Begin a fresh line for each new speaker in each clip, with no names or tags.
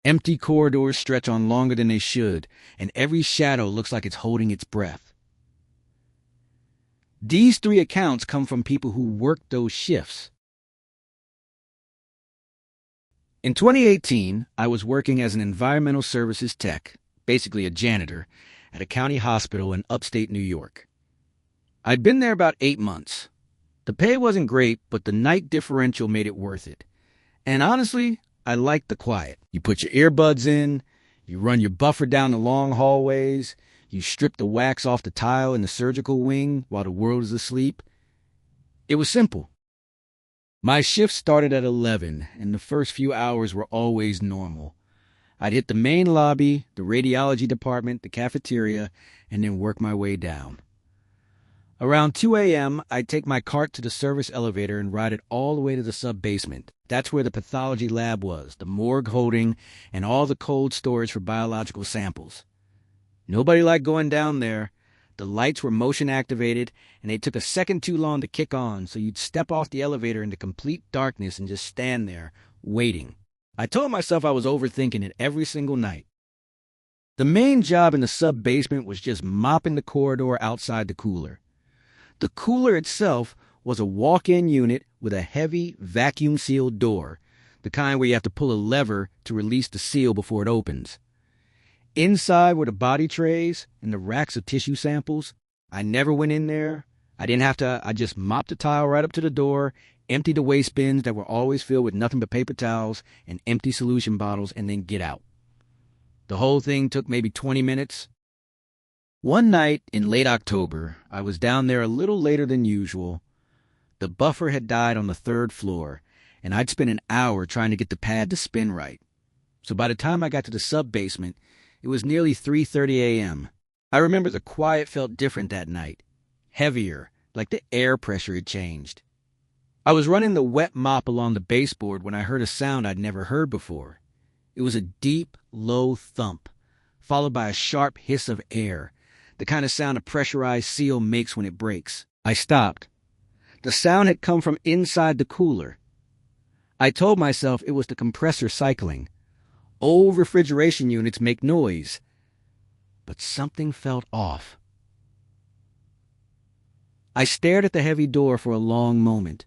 Empty corridors stretch on longer than they should, and every shadow looks like it's holding its breath. These three accounts come from people who worked those shifts. In 2018, I was working as an environmental services tech, basically a janitor, at a county hospital in upstate New York. I'd been there about 8 months. The pay wasn't great, but the night differential made it worth it. And honestly, I liked the quiet. You put your earbuds in, you run your buffer down the long hallways, you strip the wax off the tile in the surgical wing while the world is asleep. It was simple. My shift started at 11, and the first few hours were always normal. I'd hit the main lobby, the radiology department, the cafeteria, and then work my way down. Around 2 a.m., I'd take my cart to the service elevator and ride it all the way to the sub-basement. That's where the pathology lab was, the morgue holding, and all the cold storage for biological samples. Nobody liked going down there. The lights were motion-activated, and they took a second too long to kick on, so you'd step off the elevator into complete darkness and just stand there, waiting. I told myself I was overthinking it every single night. The main job in the sub-basement was just mopping the corridor outside the cooler. The cooler itself was a walk-in unit with a heavy, vacuum-sealed door, the kind where you have to pull a lever to release the seal before it opens. Inside were the body trays and the racks of tissue samples. I never went in there. I just mopped the tile right up to the door, emptied the waste bins that were always filled with nothing but paper towels and empty solution bottles, and then get out. The whole thing took maybe 20 minutes. One night in late October, I was down there a little later than usual. The buffer had died on the 3rd floor, and I'd spent an hour trying to get the pad to spin right. So by the time I got to the sub-basement, it was nearly 3:30 a.m. I remember the quiet felt different that night. Heavier, like the air pressure had changed. I was running the wet mop along the baseboard when I heard a sound I'd never heard before. It was a deep, low thump, followed by a sharp hiss of air, the kind of sound a pressurized seal makes when it breaks. I stopped. The sound had come from inside the cooler. I told myself it was the compressor cycling. Old refrigeration units make noise. But something felt off. I stared at the heavy door for a long moment.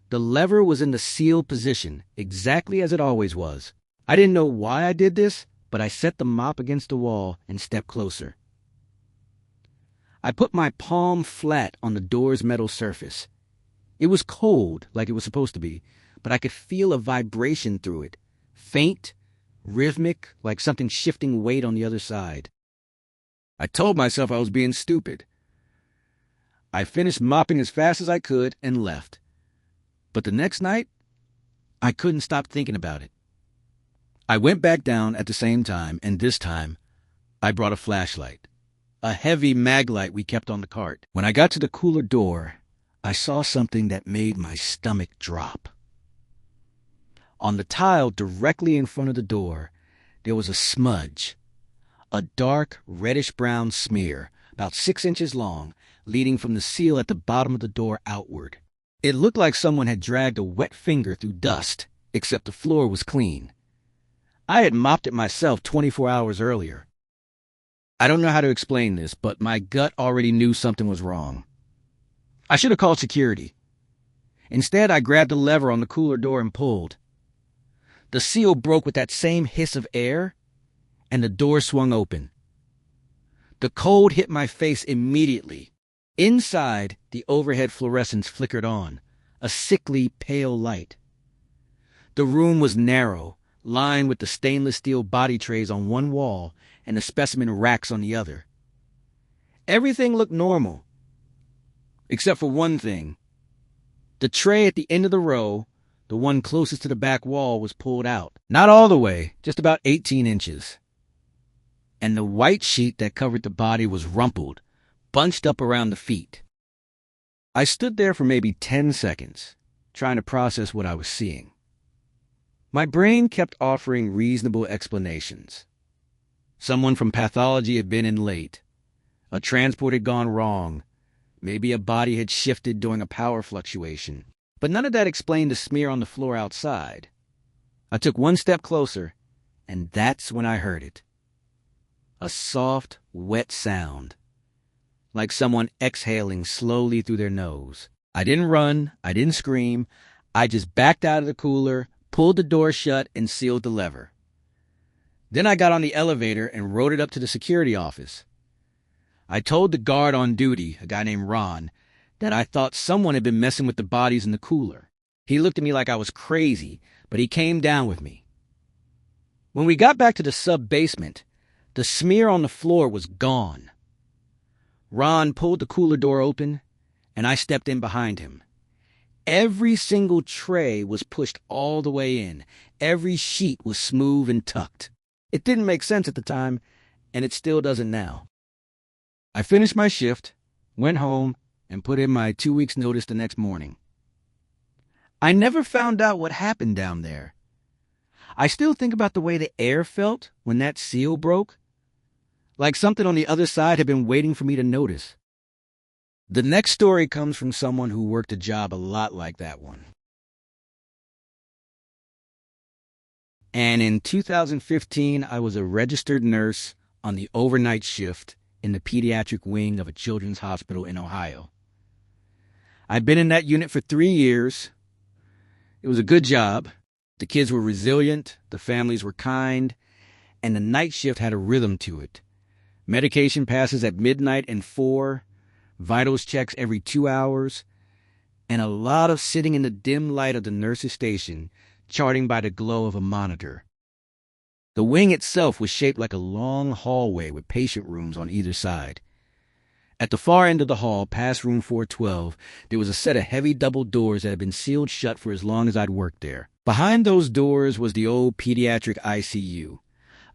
The lever was in the sealed position, exactly as it always was. I didn't know why I did this, but I set the mop against the wall and stepped closer. I put my palm flat on the door's metal surface. It was cold, like it was supposed to be, but I could feel a vibration through it, faint, rhythmic, like something shifting weight on the other side. I told myself I was being stupid. I finished mopping as fast as I could and left. But the next night, I couldn't stop thinking about it. I went back down at the same time, and this time, I brought a flashlight. A heavy mag light we kept on the cart. When I got to the cooler door, I saw something that made my stomach drop. On the tile directly in front of the door, there was a smudge, a dark reddish-brown smear, about 6 inches long, leading from the seal at the bottom of the door outward. It looked like someone had dragged a wet finger through dust, except the floor was clean. I had mopped it myself 24 hours earlier. I don't know how to explain this, but my gut already knew something was wrong. I should have called security. Instead, I grabbed the lever on the cooler door and pulled. The seal broke with that same hiss of air, and the door swung open. The cold hit my face immediately. Inside, the overhead fluorescents flickered on, a sickly pale light. The room was narrow, lined with the stainless steel body trays on one wall and the specimen racks on the other. Everything looked normal, except for one thing. The tray at the end of the row, the one closest to the back wall, was pulled out. Not all the way, just about 18 inches. And the white sheet that covered the body was rumpled, bunched up around the feet. I stood there for maybe 10 seconds, trying to process what I was seeing. My brain kept offering reasonable explanations. Someone from pathology had been in late. A transport had gone wrong. Maybe a body had shifted during a power fluctuation. But none of that explained the smear on the floor outside. I took one step closer, And that's when I heard it. A soft, wet sound, like someone exhaling slowly through their nose. I didn't run, I didn't scream. I just backed out of the cooler, pulled the door shut, and sealed the lever. Then I got on the elevator and rode it up to the security office. I told the guard on duty, a guy named Ron, that I thought someone had been messing with the bodies in the cooler. He looked at me like I was crazy, but he came down with me. When we got back to the sub-basement, the smear on the floor was gone. Ron pulled the cooler door open, and I stepped in behind him. Every single tray was pushed all the way in. Every sheet was smooth and tucked. It didn't make sense at the time, and it still doesn't now. I finished my shift, went home, and put in my 2 weeks' notice the next morning. I never found out what happened down there. I still think about the way the air felt when that seal broke, like something on the other side had been waiting for me to notice. The next story comes from someone who worked a job a lot like that one. And in 2015, I was a registered nurse on the overnight shift in the pediatric wing of a children's hospital in Ohio. I'd been in that unit for 3 years. It was a good job. The kids were resilient, the families were kind, and the night shift had a rhythm to it. Medication passes at midnight and 4, vitals checks every 2 hours, and a lot of sitting in the dim light of the nurse's station, charting by the glow of a monitor. The wing itself was shaped like a long hallway with patient rooms on either side. At the far end of the hall, past room 412, there was a set of heavy double doors that had been sealed shut for as long as I'd worked there. Behind those doors was the old pediatric ICU,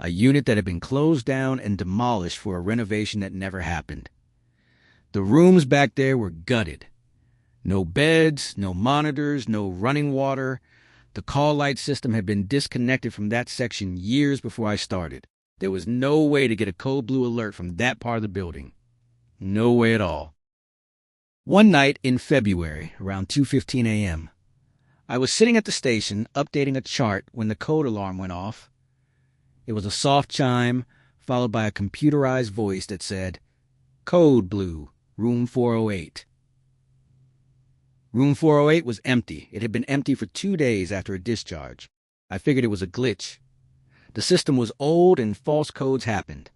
a unit that had been closed down and demolished for a renovation that never happened. The rooms back there were gutted. No beds, no monitors, no running water. The call light system had been disconnected from that section years before I started. There was no way to get a code blue alert from that part of the building. No way at all. One night in February, around 2:15 a.m., I was sitting at the station updating a chart when the code alarm went off. It was a soft chime, followed by a computerized voice that said, "Code blue, room 408. Room 408 was empty. It had been empty for 2 days after a discharge. I figured it was a glitch. The system was old and false codes happened.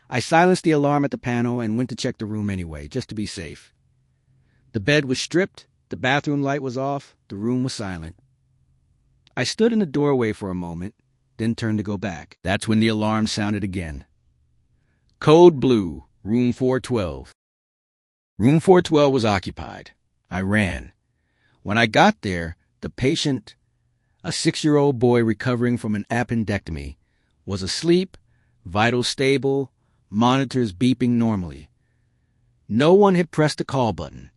I silenced the alarm at the panel and went to check the room anyway, just to be safe. The bed was stripped, the bathroom light was off, the room was silent. I stood in the doorway for a moment, then turned to go back. That's when the alarm sounded again. Code blue, room 412. Room 412 was occupied. I ran. When I got there, the patient, a 6-year-old boy recovering from an appendectomy, was asleep, vitals stable, monitors beeping normally. No one had pressed the call button.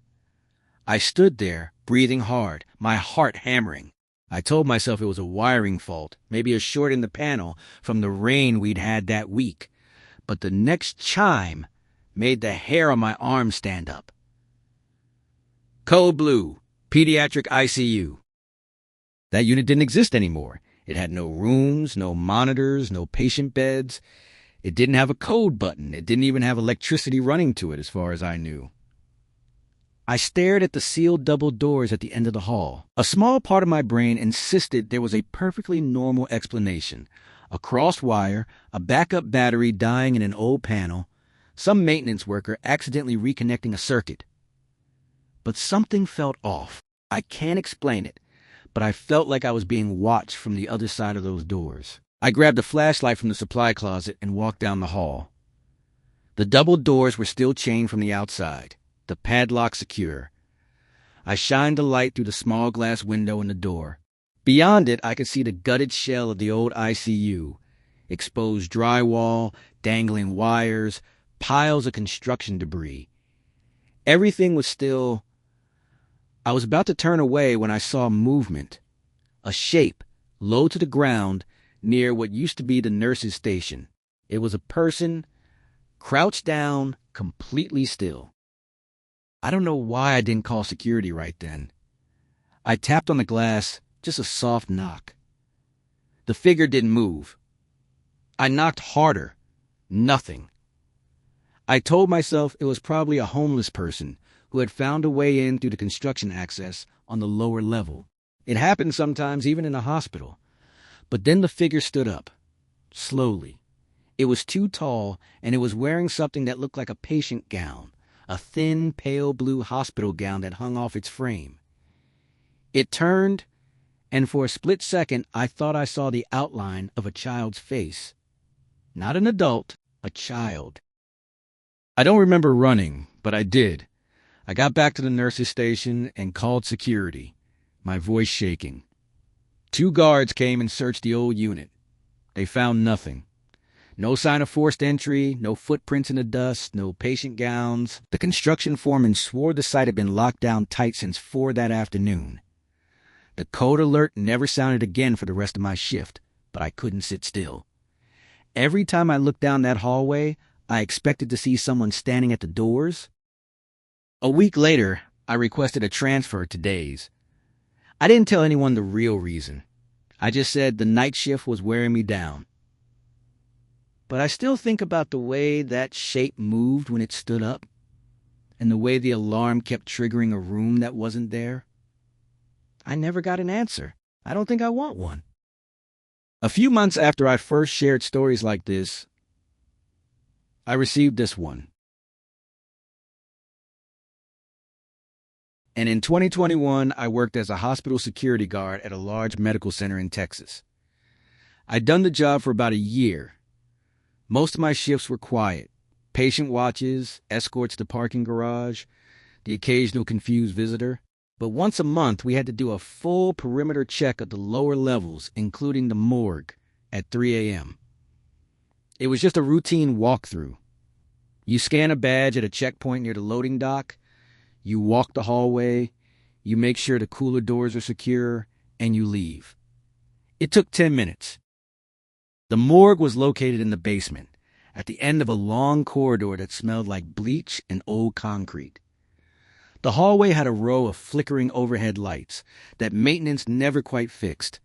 I stood there, breathing hard, my heart hammering. I told myself it was a wiring fault, maybe a short in the panel from the rain we'd had that week. But the next chime made the hair on my arm stand up. Code blue, pediatric ICU. That unit didn't exist anymore. It had no rooms, no monitors, no patient beds. It didn't have a code button. It didn't even have electricity running to it, as far as I knew. I stared at the sealed double doors at the end of the hall. A small part of my brain insisted there was a perfectly normal explanation. A crossed wire, a backup battery dying in an old panel, some maintenance worker accidentally reconnecting a circuit. But something felt off. I can't explain it, but I felt like I was being watched from the other side of those doors. I grabbed a flashlight from the supply closet and walked down the hall. The double doors were still chained from the outside, the padlock secure. I shined the light through the small glass window in the door. Beyond it, I could see the gutted shell of the old ICU, exposed drywall, dangling wires, piles of construction debris. Everything was still. I was about to turn away when I saw movement, a shape, low to the ground, near what used to be the nurse's station. It was a person, crouched down, completely still. I don't know why I didn't call security right then. I tapped on the glass, just a soft knock. The figure didn't move. I knocked harder. Nothing. I told myself it was probably a homeless person who had found a way in through the construction access on the lower level. It happened sometimes even in a hospital. But then the figure stood up, slowly. It was too tall, and it was wearing something that looked like a patient gown, a thin, pale blue hospital gown that hung off its frame. It turned, and for a split second I thought I saw the outline of a child's face. Not an adult, a child. I don't remember running, but I did. I got back to the nurse's station and called security, my voice shaking. 2 guards came and searched the old unit. They found nothing. No sign of forced entry, no footprints in the dust, no patient gowns. The construction foreman swore the site had been locked down tight since 4 that afternoon. The code alert never sounded again for the rest of my shift, but I couldn't sit still. Every time I looked down that hallway, I expected to see someone standing at the doors. A week later, I requested a transfer to days. I didn't tell anyone the real reason. I just said the night shift was wearing me down. But I still think about the way that shape moved when it stood up, and the way the alarm kept triggering a room that wasn't there. I never got an answer. I don't think I want one. A few months after I first shared stories like this, I received this one. And in 2021, I worked as a hospital security guard at a large medical center in Texas. I'd done the job for about a year. Most of my shifts were quiet. Patient watches, escorts to parking garage, the occasional confused visitor. But once a month, we had to do a full perimeter check of the lower levels, including the morgue, at 3 a.m. It was just a routine walkthrough. You scan a badge at a checkpoint near the loading dock, you walk the hallway, you make sure the cooler doors are secure, and you leave. It took 10 minutes. The morgue was located in the basement, at the end of a long corridor that smelled like bleach and old concrete. The hallway had a row of flickering overhead lights that maintenance never quite fixed,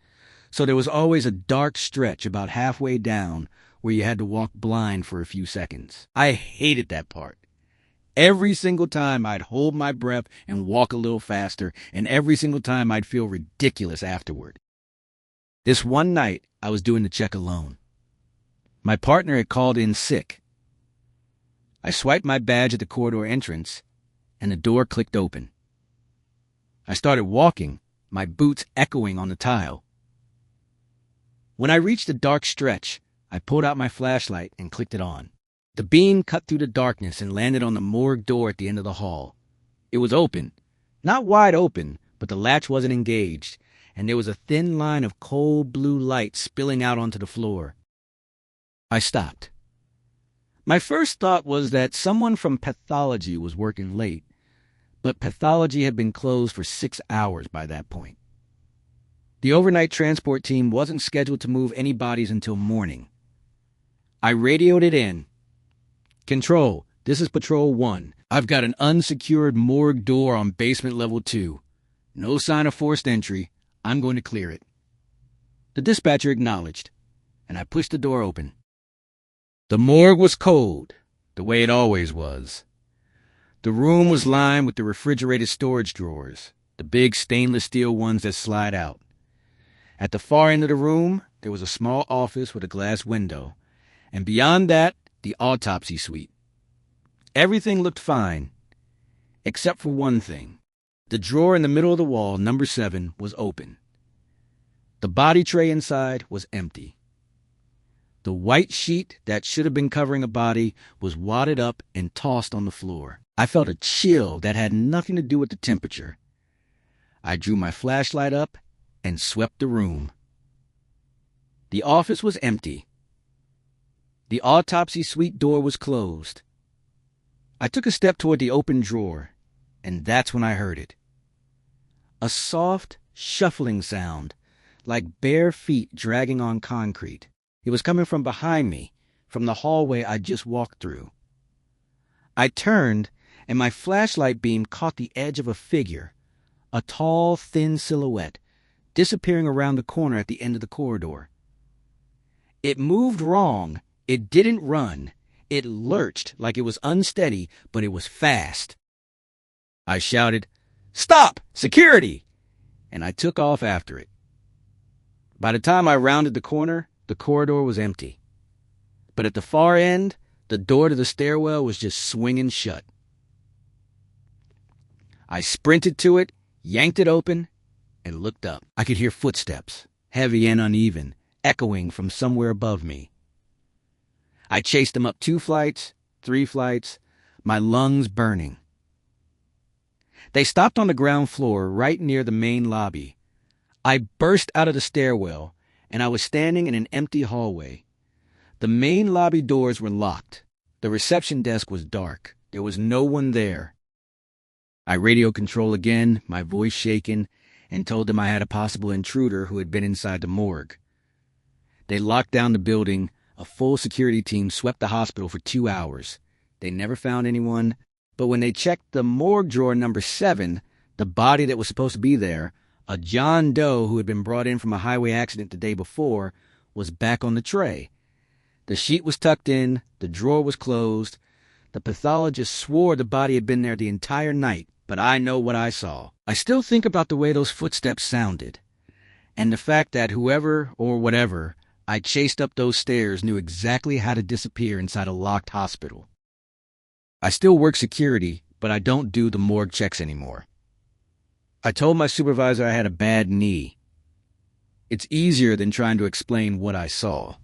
so there was always a dark stretch about halfway down where you had to walk blind for a few seconds. I hated that part. Every single time I'd hold my breath and walk a little faster, and every single time I'd feel ridiculous afterward. This one night, I was doing the check alone. My partner had called in sick. I swiped my badge at the corridor entrance, and the door clicked open. I started walking, my boots echoing on the tile. When I reached the dark stretch, I pulled out my flashlight and clicked it on. The beam cut through the darkness and landed on the morgue door at the end of the hall. It was open. Not wide open, but the latch wasn't engaged, and there was a thin line of cold blue light spilling out onto the floor. I stopped. My first thought was that someone from pathology was working late, but pathology had been closed for 6 hours by that point. The overnight transport team wasn't scheduled to move any bodies until morning. I radioed it in. Control, this is Patrol 1. I've got an unsecured morgue door on basement level 2. No sign of forced entry. I'm going to clear it. The dispatcher acknowledged, and I pushed the door open. The morgue was cold, the way it always was. The room was lined with the refrigerated storage drawers, the big stainless steel ones that slide out. At the far end of the room, there was a small office with a glass window, and beyond that, the autopsy suite. Everything looked fine, except for one thing. The drawer in the middle of the wall, number 7, was open. The body tray inside was empty. The white sheet that should have been covering a body was wadded up and tossed on the floor. I felt a chill that had nothing to do with the temperature. I drew my flashlight up and swept the room. The office was empty. The autopsy suite door was closed. I took a step toward the open drawer, and that's when I heard it. A soft, shuffling sound, like bare feet dragging on concrete. It was coming from behind me, from the hallway I'd just walked through. I turned, and my flashlight beam caught the edge of a figure, a tall, thin silhouette, disappearing around the corner at the end of the corridor. It moved wrong. It didn't run. It lurched like it was unsteady, but it was fast. I shouted, "Stop! Security!" And I took off after it. By the time I rounded the corner, the corridor was empty. But at the far end, the door to the stairwell was just swinging shut. I sprinted to it, yanked it open, and looked up. I could hear footsteps, heavy and uneven, echoing from somewhere above me. I chased them up 2 flights, 3 flights, my lungs burning. They stopped on the ground floor right near the main lobby. I burst out of the stairwell, and I was standing in an empty hallway. The main lobby doors were locked. The reception desk was dark. There was no one there. I radio control again, my voice shaking, and told them I had a possible intruder who had been inside the morgue. They locked down the building. A full security team swept the hospital for 2 hours. They never found anyone, but when they checked the morgue drawer number 7, the body that was supposed to be there, a John Doe who had been brought in from a highway accident the day before, was back on the tray. The sheet was tucked in, the drawer was closed. The pathologist swore the body had been there the entire night, but I know what I saw. I still think about the way those footsteps sounded, and the fact that whoever or whatever I chased up those stairs knew exactly how to disappear inside a locked hospital. I still work security, but I don't do the morgue checks anymore. I told my supervisor I had a bad knee. It's easier than trying to explain what I saw.